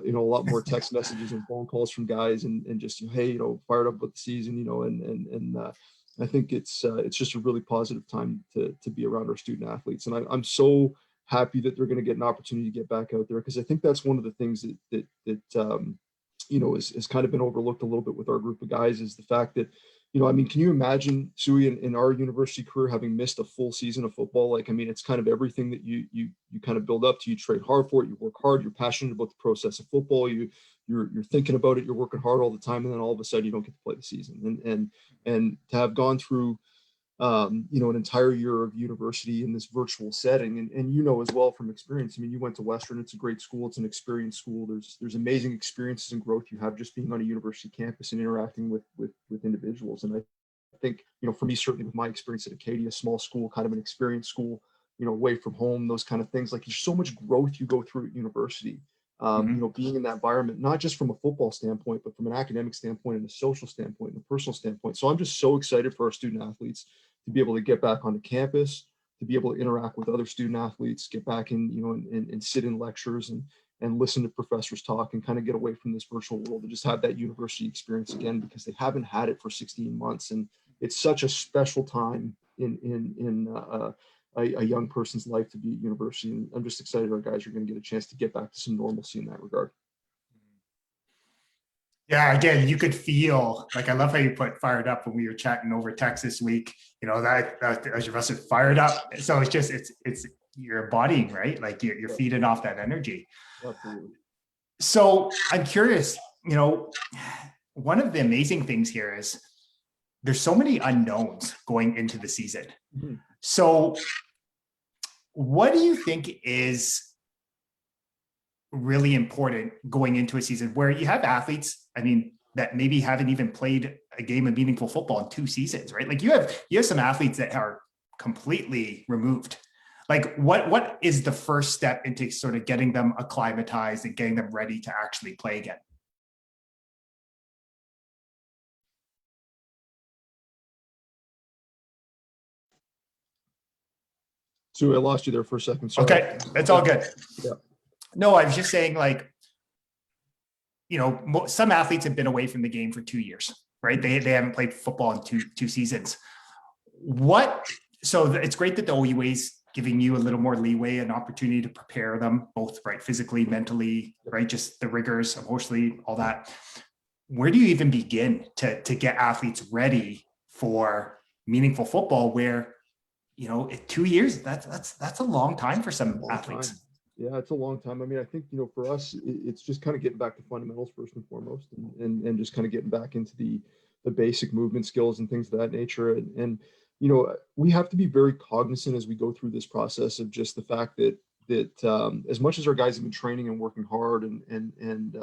[SPEAKER 2] you know, a lot more text messages and phone calls from guys, and just, hey, you know, fired up with the season, you know, and I think it's just a really positive time to be around our student athletes. And I'm so happy that they're going to get an opportunity to get back out there, because I think that's one of the things that you know, has kind of been overlooked a little bit with our group of guys, is the fact that, you know, I mean, can you imagine, Suey, in our university career, having missed a full season of football? Like, I mean, it's kind of everything that you kind of build up to. You train hard for it, you work hard, you're passionate about the process of football, you're thinking about it, you're working hard all the time, and then all of a sudden you don't get to play the season. And to have gone through you know, an entire year of university in this virtual setting. And you know, as well from experience, I mean, you went to Western, it's a great school, it's an experienced school. There's amazing experiences and growth you have just being on a university campus and interacting with individuals. And I think, you know, for me, certainly with my experience at Acadia, small school, kind of an experienced school, you know, away from home, those kind of things, like, there's so much growth you go through at university. You know, being in that environment, not just from a football standpoint, but from an academic standpoint and a social standpoint and a personal standpoint. So I'm just so excited for our student athletes to be able to get back onto campus, to be able to interact with other student athletes, get back in, you know, and sit in lectures and listen to professors talk, and kind of get away from this virtual world, and just have that university experience again, because they haven't had it for 16 months. And it's such a special time in a young person's life to be at university. And I'm just excited our guys are going to get a chance to get back to some normalcy in that regard.
[SPEAKER 1] Yeah, again, you could feel, like, I love how you put fired up when we were chatting over text this week, you know, that as your said, fired up. So it's just, it's you're embodying, right? Like, you're feeding off that energy.
[SPEAKER 2] Absolutely.
[SPEAKER 1] So I'm curious, you know, one of the amazing things here is there's so many unknowns going into the season.
[SPEAKER 2] Mhm.
[SPEAKER 1] So what do you think is really important going into a season where you have athletes, I mean, that maybe haven't even played a game of meaningful football in 2 seasons, right? Like, you have some athletes that are completely removed. Like, what is the first step into sort of getting them acclimatized and getting them ready to actually play again?
[SPEAKER 2] So I lost you there for a second. Sorry.
[SPEAKER 1] Okay, it's all good.
[SPEAKER 2] Yeah.
[SPEAKER 1] No, I was just saying, like, some athletes have been away from the game for 2 years, right? They haven't played football in two seasons. So it's great that the OUA is giving you a little more leeway and opportunity to prepare them both, right? Physically, mentally, right? Just the rigors, emotionally, all that. Where do you even begin to get athletes ready for meaningful football where, 2 years, that's a long time for some athletes.
[SPEAKER 2] Time. Yeah, it's a long time. I mean, I think, for us, it's just kind of getting back to fundamentals first and foremost, and just kind of getting back into the basic movement skills and things of that nature. And we have to be very cognizant as we go through this process of just the fact that as much as our guys have been training and working hard and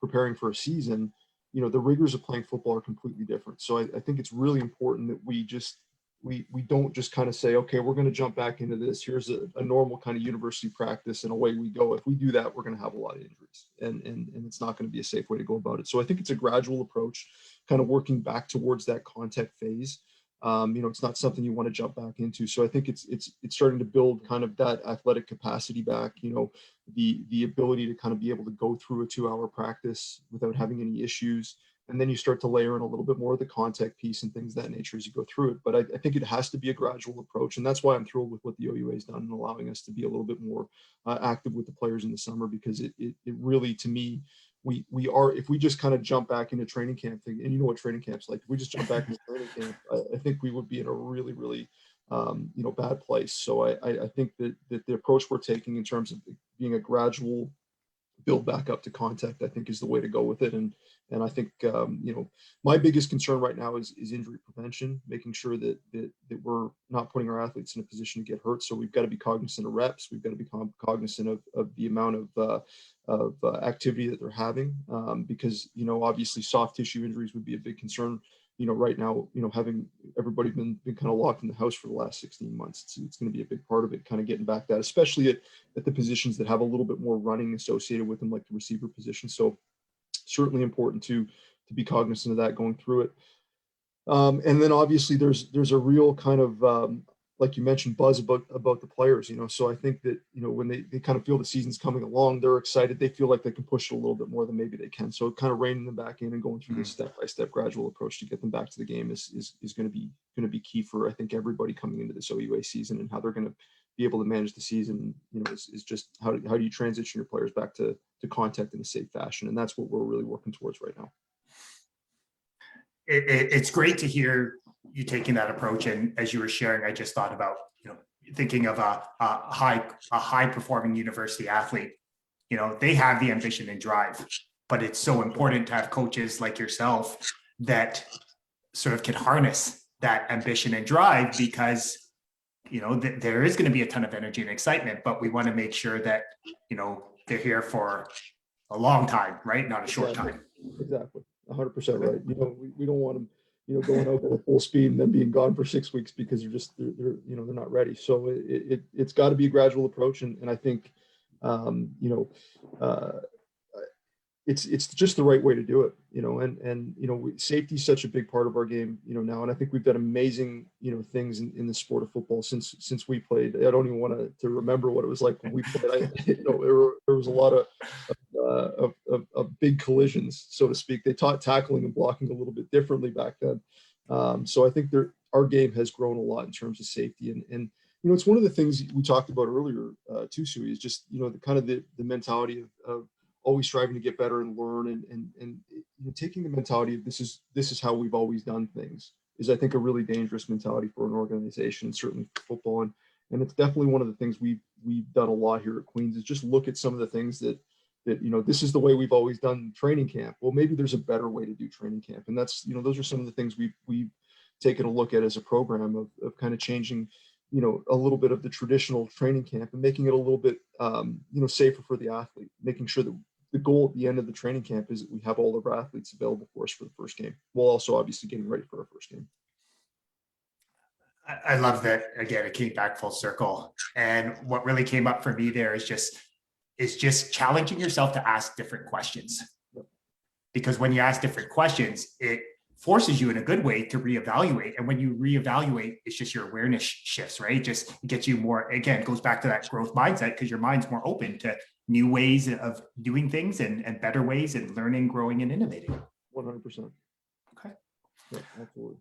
[SPEAKER 2] preparing for a season, the rigors of playing football are completely different. So I think it's really important that we don't just kind of say, okay, we're going to jump back into this. Here's a normal kind of university practice and away we go. If we do that, we're going to have a lot of injuries and it's not going to be a safe way to go about it. So I think it's a gradual approach, kind of working back towards that contact phase. It's not something you want to jump back into. So I think it's starting to build kind of that athletic capacity back, the ability to kind of be able to go through a 2-hour practice without having any issues. And then you start to layer in a little bit more of the contact piece and things of that nature as you go through it. But I think it has to be a gradual approach. And that's why I'm thrilled with what the OUA has done and allowing us to be a little bit more active with the players in the summer, because it really, to me, we are, if we just kind of jump back into training camp thing, and what training camp's like, if we just jump back into training camp, I think we would be in a really, really, bad place. So I think that the approach we're taking in terms of being a gradual build back up to contact, I think, is the way to go with it. And I think, my biggest concern right now is injury prevention, making sure that we're not putting our athletes in a position to get hurt. So we've got to be cognizant of reps. We've got to be cognizant of the amount of activity that they're having, because, obviously soft tissue injuries would be a big concern. Right now, having everybody been kind of locked in the house for the last 16 months, it's going to be a big part of it, kind of getting back that, especially at the positions that have a little bit more running associated with them, like the receiver position. So certainly important to be cognizant of that going through it. And then obviously there's a real kind of, like you mentioned, buzz about the players, so I think that, when they kind of feel the season's coming along, they're excited. They feel like they can push it a little bit more than maybe they can. So kind of reining them back in and going through this step-by-step gradual approach to get them back to the game is going to be key for, I think, everybody coming into this OUA season, and how they're going to be able to manage the season, is just how do you transition your players back to contact in a safe fashion. And that's what we're really working towards right now.
[SPEAKER 1] It's great to hear you taking that approach. And as you were sharing, I just thought about, thinking of a high performing university athlete. They have the ambition and drive, but it's so important to have coaches like yourself that sort of can harness that ambition and drive, because, there is going to be a ton of energy and excitement, but we want to make sure that, they're here for a long time, right? Not a short time.
[SPEAKER 2] Exactly. 100% right. We don't want them, going out at full speed and then being gone for 6 weeks because they're not ready. So it's got to be a gradual approach. And I think, it's just the right way to do it, and safety is such a big part of our game, now. And I think we've done amazing, things in the sport of football since we played. I don't even want to remember what it was like when we played. There was a lot of big collisions, so to speak. They taught tackling and blocking a little bit differently back then. So I think our game has grown a lot in terms of safety. And it's one of the things we talked about earlier, too, Sui, is just, the kind of the mentality of always striving to get better and learn, and taking the mentality of this is how we've always done things, is, I think, a really dangerous mentality for an organization, and certainly for football. And it's definitely one of the things we've done a lot here at Queens, is just look at some of the things that this is the way we've always done training camp. Well, maybe there's a better way to do training camp. And that's, those are some of the things we've taken a look at as a program of kind of changing, a little bit of the traditional training camp and making it a little bit, safer for the athlete, making sure that the goal at the end of the training camp is that we have all of our athletes available for us for the first game, while also obviously getting ready for our first game.
[SPEAKER 1] I love that. Again, it came back full circle. And what really came up for me there is just challenging yourself to ask different questions. Because when you ask different questions, it forces you in a good way to reevaluate. And when you reevaluate, it's just your awareness shifts, right? Just gets you more, again, it goes back to that growth mindset because your mind's more open to new ways of doing things and better ways and learning, growing, and innovating.
[SPEAKER 2] 100%.
[SPEAKER 1] Okay.
[SPEAKER 2] Yeah, absolutely.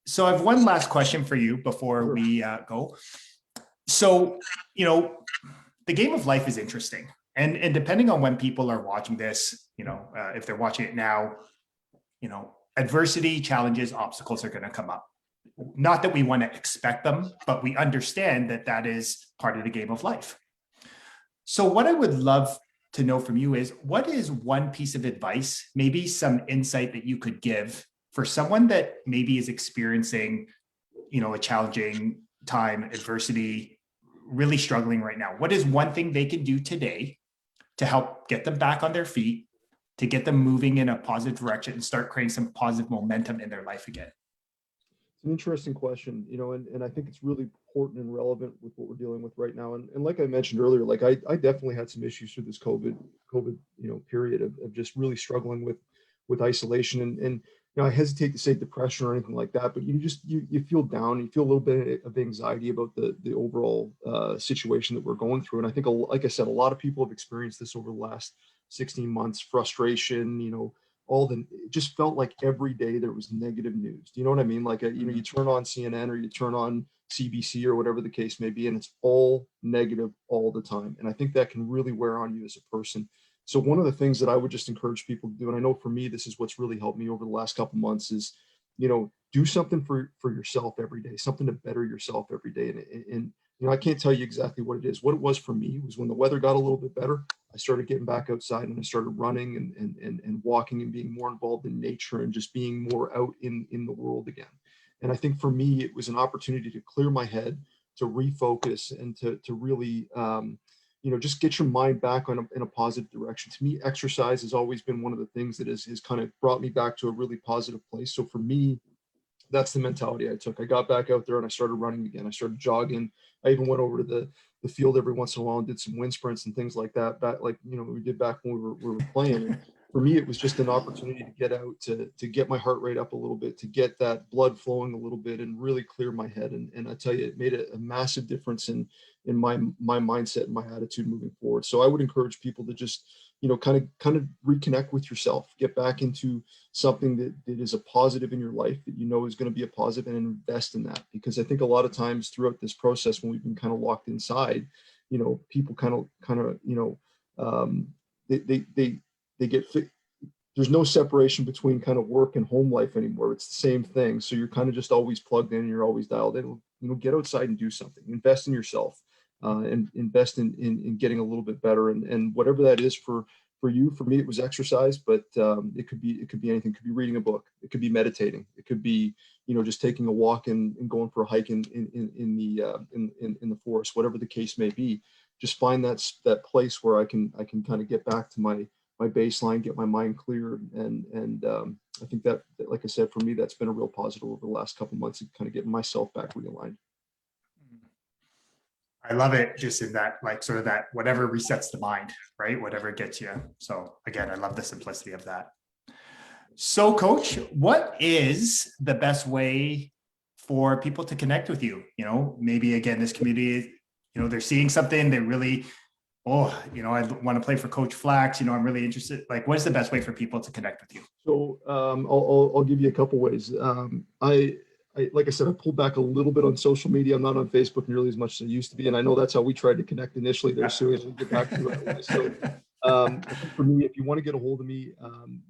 [SPEAKER 1] So I have one last question for you before we go. So, the game of life is interesting. And depending on when people are watching this, if they're watching it now, adversity, challenges, obstacles are going to come up. Not that we want to expect them, but we understand that that is part of the game of life. So what I would love to know from you is, what is one piece of advice, maybe some insight that you could give for someone that maybe is experiencing, a challenging time, adversity, really struggling right now? What is one thing they can do today to help get them back on their feet, to get them moving in a positive direction and start creating some positive momentum in their life again?
[SPEAKER 2] It's an interesting question, and I think it's really important and relevant with what we're dealing with right now. And like I mentioned earlier, like I definitely had some issues through this COVID, period of just really struggling with isolation. And I hesitate to say depression or anything like that, but you feel down, you feel a little bit of anxiety about the overall situation that we're going through. And I think, like I said, a lot of people have experienced this over the last 16 months, frustration, it just felt like every day there was negative news. Do you know what I mean? Like, you turn on CNN or you turn on CBC or whatever the case may be, and it's all negative all the time. And I think that can really wear on you as a person. So one of the things that I would just encourage people to do, and I know for me, this is what's really helped me over the last couple of months, is, do something for yourself every day, something to better yourself every day. And I can't tell you exactly what it is. What it was for me was when the weather got a little bit better, I started getting back outside and I started running and walking and being more involved in nature and just being more out in the world again. And I think for me, it was an opportunity to clear my head, to refocus, and to really, just get your mind back in a positive direction. To me, exercise has always been one of the things that has kind of brought me back to a really positive place. So for me, that's the mentality I took. I got back out there and I started running again. I started jogging. I even went over to the field every once in a while and did some wind sprints and things like that. Back, like, we did back when we were playing. And for me, it was just an opportunity to get out, to get my heart rate up a little bit, to get that blood flowing a little bit and really clear my head. And I tell you, it made a massive difference in my mindset and my attitude moving forward. So I would encourage people to just, kind of reconnect with yourself, get back into something that is a positive in your life that is going to be a positive, and invest in that. Because I think a lot of times throughout this process, when we've been kind of locked inside, people they get there's no separation between kind of work and home life anymore. It's the same thing. So you're kind of just always plugged in, you're always dialed in. Get outside and do something, invest in yourself, and invest in getting a little bit better. And whatever that is for you. For me, it was exercise, but it could be anything. It could be reading a book. It could be meditating. It could be, just taking a walk and going for a hike in the forest, whatever the case may be. Just find that place where I can kind of get back to my baseline, get my mind clear. And I think that, like I said, for me, that's been a real positive over the last couple of months, of kind of getting myself back realigned.
[SPEAKER 1] I love it, just in that, like, sort of that, whatever resets the mind, right? Whatever gets you. So again, I love the simplicity of that. So Coach, what is the best way for people to connect with you? Maybe again, this community, they're seeing something, they really, I want to play for Coach Flax, I'm really interested. Like, what is the best way for people to connect with you?
[SPEAKER 2] So I'll give you a couple ways. Like I said, I pulled back a little bit on social media. I'm not on Facebook nearly as much as I used to be. And I know that's how we tried to connect initially there, Sue, as we get back to it. So I think for me, if you want to get a hold of me,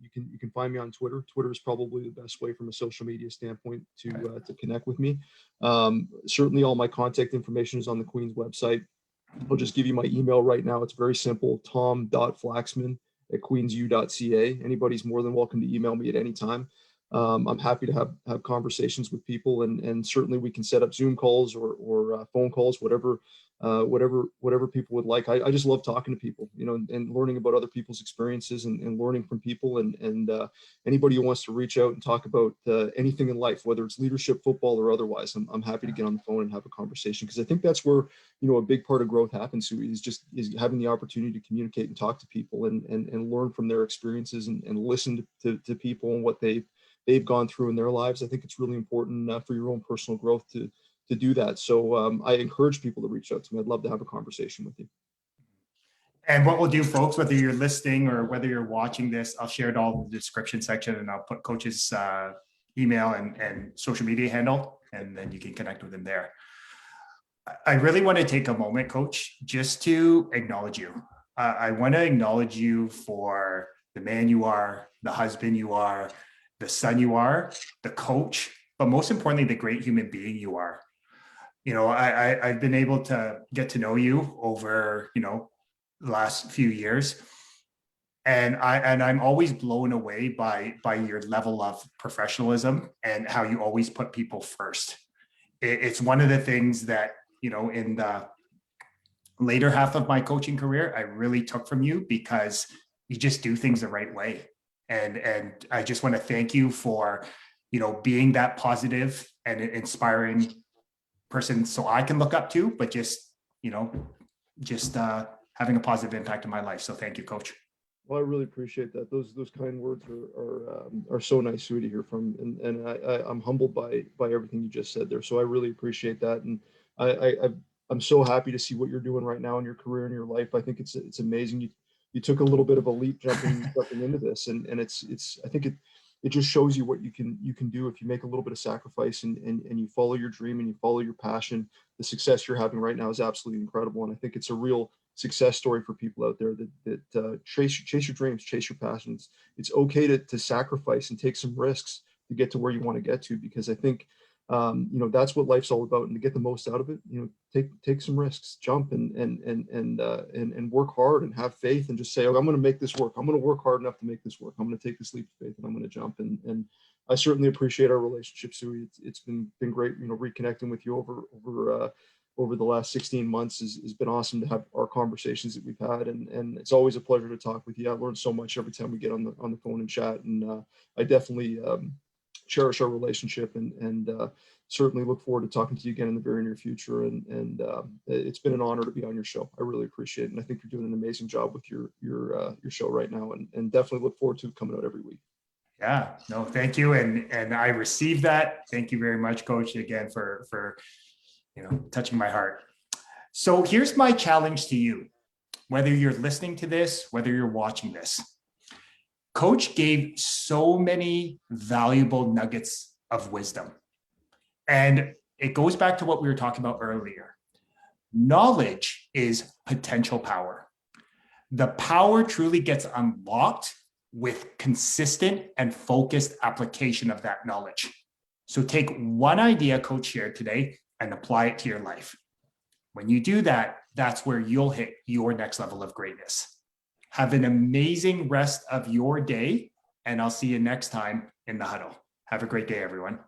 [SPEAKER 2] you can find me on Twitter. Twitter is probably the best way from a social media standpoint to connect with me. Certainly all my contact information is on the Queen's website. I'll just give you my email right now. It's very simple, tom.flaxman@queensu.ca. Anybody's more than welcome to email me at any time. I'm happy to have conversations with people, and certainly we can set up Zoom calls or phone calls, whatever people would like. I just love talking to people, and learning about other people's experiences and learning from people, and anybody who wants to reach out and talk about anything in life, whether it's leadership, football, or otherwise, I'm happy to get on the phone and have a conversation, because I think that's where a big part of growth happens, is having the opportunity to communicate and talk to people and learn from their experiences and listen to people and what they've they've gone through in their lives. I think it's really important for your own personal growth to do that. So I encourage people to reach out to me. I'd love to have a conversation with you.
[SPEAKER 1] And what we'll do, folks, whether you're listening or whether you're watching this, I'll share it all in the description section, and I'll put Coach's email and social media handle, and then you can connect with him there. I really want to take a moment, Coach, just to acknowledge you. I want to acknowledge you for the man you are, the husband you are, the son you are, the coach, but most importantly, the great human being you are. You know, I've been able to get to know you over, you know, the last few years. And I'm always blown away by your level of professionalism and how you always put people first. It's one of the things that, you know, in the later half of my coaching career, I really took from you, because you just do things the right way. And I just want to thank you for, you know, being that positive and inspiring person so I can look up to, but just, you know, just having a positive impact in my life. So thank you, Coach.
[SPEAKER 2] Well, I really appreciate that. Those kind words are so nice to hear from, and I'm humbled by everything you just said there. So I really appreciate that, and I'm so happy to see what you're doing right now in your career and your life. I think it's amazing. You took a little bit of a leap jumping into this, and it's I think it just shows you what you can do if you make a little bit of sacrifice and you follow your dream and you follow your passion. The success you're having right now is absolutely incredible, and I think it's a real success story for people out there that chase your dreams, chase your passions. It's okay to sacrifice and take some risks to get to where you want to get to, because I think you know, that's what life's all about. And to get the most out of it, you know, take some risks, jump and work hard and have faith, and just say, oh, I'm going to make this work. I'm going to work hard enough to make this work. I'm going to take this leap of faith and I'm going to jump. And I certainly appreciate our relationship, Suey. It's been great, you know, reconnecting with you over the last 16 months has been awesome to have our conversations that we've had. And it's always a pleasure to talk with you. I learned so much every time we get on the phone and chat. And I definitely cherish our relationship and certainly look forward to talking to you again in the very near future. And it's been an honor to be on your show. I really appreciate it. And I think you're doing an amazing job with your show right now, and definitely look forward to coming out every week.
[SPEAKER 1] Yeah, no, thank you. And I received that. Thank you very much, Coach, again, for you know, touching my heart. So here's my challenge to you, whether you're listening to this, whether you're watching this. Coach gave so many valuable nuggets of wisdom. And it goes back to what we were talking about earlier. Knowledge is potential power. The power truly gets unlocked with consistent and focused application of that knowledge. So take one idea Coach shared today and apply it to your life. When you do that, that's where you'll hit your next level of greatness. Have an amazing rest of your day, and I'll see you next time in the huddle. Have a great day, everyone.